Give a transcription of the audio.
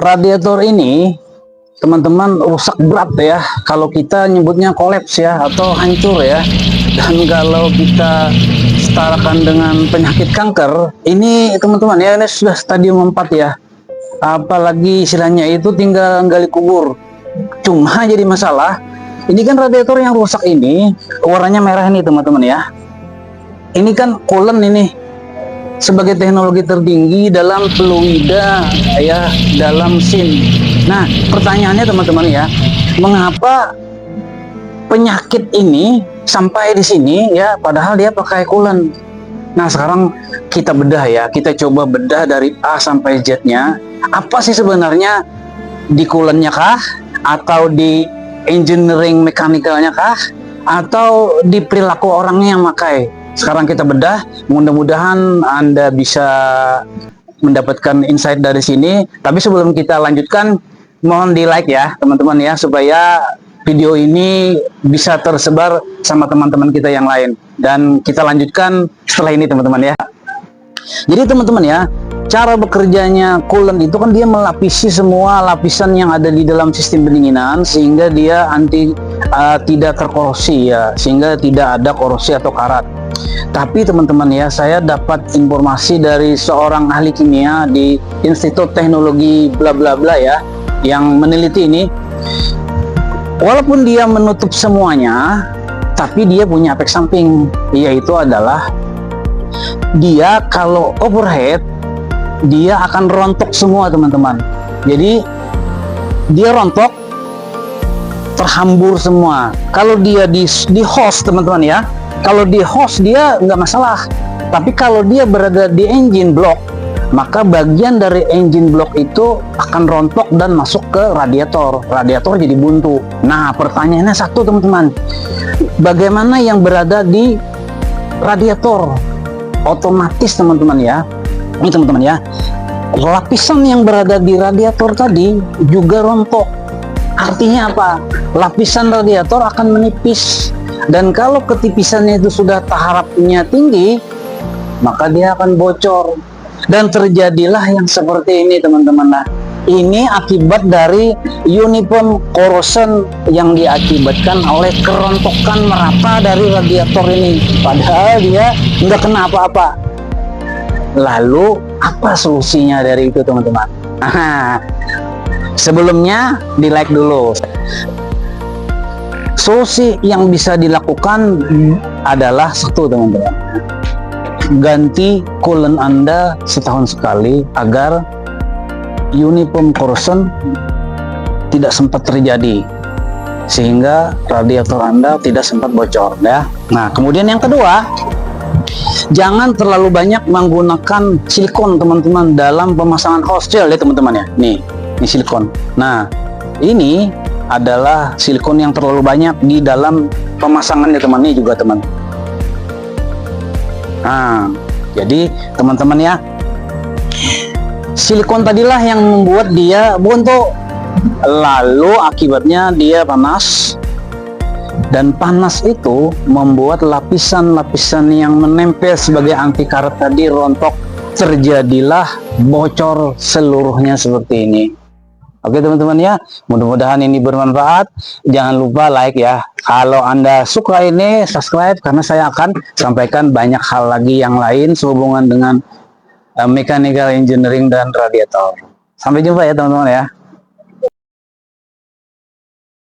Radiator ini teman-teman rusak berat ya, kalau kita nyebutnya kolaps ya, atau hancur ya. Dan kalau kita setarakan dengan penyakit kanker, ini teman-teman ya, ini sudah stadium 4 ya. Apalagi istilahnya itu tinggal gali kubur. Cuma jadi masalah, ini kan radiator yang rusak ini warnanya merah nih teman-teman ya. Ini kan coolant ini, sebagai teknologi tertinggi dalam fluida ya, dalam mesin. Nah, pertanyaannya teman-teman ya, mengapa penyakit ini sampai di sini ya, padahal dia pakai coolant. Nah, sekarang kita bedah ya, kita coba bedah dari A sampai Z-nya. Apa sih sebenarnya, di coolantnya kah, atau di engineering mekanikalnya kah, atau di perilaku orangnya yang pakai? Sekarang kita bedah, mudah-mudahan Anda bisa mendapatkan insight dari sini. Tapi sebelum kita lanjutkan, mohon di like ya teman-teman ya, supaya video ini bisa tersebar sama teman-teman kita yang lain. Dan kita lanjutkan setelah ini teman-teman ya. Jadi teman-teman ya, cara bekerjanya coolant itu kan dia melapisi semua lapisan yang ada di dalam sistem pendinginan, sehingga dia tidak terkorosi ya, sehingga tidak ada korosi atau karat. Tapi teman-teman ya, saya dapat informasi dari seorang ahli kimia di Institut Teknologi bla bla bla ya, yang meneliti ini. Walaupun dia menutup semuanya, tapi dia punya efek samping, yaitu adalah dia kalau overheat dia akan rontok semua teman-teman. Jadi dia rontok, terhambur semua. Kalau dia di hose teman-teman ya, kalau di hose dia nggak masalah. Tapi kalau dia berada di engine block, maka bagian dari engine block itu akan rontok dan masuk ke radiator. Radiator jadi buntu. Nah, pertanyaannya satu teman-teman, bagaimana yang berada di radiator? Otomatis teman-teman ya, ini teman-teman ya, lapisan yang berada di radiator tadi juga rontok. Artinya apa? Lapisan radiator akan menipis, dan kalau ketipisannya itu sudah taharapnya tinggi, maka dia akan bocor. Dan terjadilah yang seperti ini teman-teman. Nah, ini akibat dari uniform corrosion yang diakibatkan oleh kerontokan merata dari radiator ini, padahal dia nggak kena apa-apa. Lalu apa solusinya dari itu teman-teman? Sebelumnya di like dulu. Solusi yang bisa dilakukan adalah satu teman-teman, ganti coolant Anda setahun sekali agar uniform corrosion tidak sempat terjadi, sehingga radiator Anda tidak sempat bocor ya. Nah, kemudian yang kedua, jangan terlalu banyak menggunakan silikon teman-teman dalam pemasangan hose gel ya teman-teman ya. Nih, ini silikon. Nah, ini adalah silikon yang terlalu banyak di dalam pemasangan ya teman, ini juga teman. Nah, jadi teman-teman ya, silikon tadilah yang membuat dia buntu, lalu akibatnya dia panas, dan panas itu membuat lapisan-lapisan yang menempel sebagai anti karat tadi rontok, terjadilah bocor seluruhnya seperti ini. Oke teman-teman ya, mudah-mudahan ini bermanfaat. Jangan lupa like ya. Kalau Anda suka ini, subscribe, karena saya akan sampaikan banyak hal lagi yang lain sehubungan dengan mechanical engineering dan radiator. Sampai jumpa ya teman-teman ya.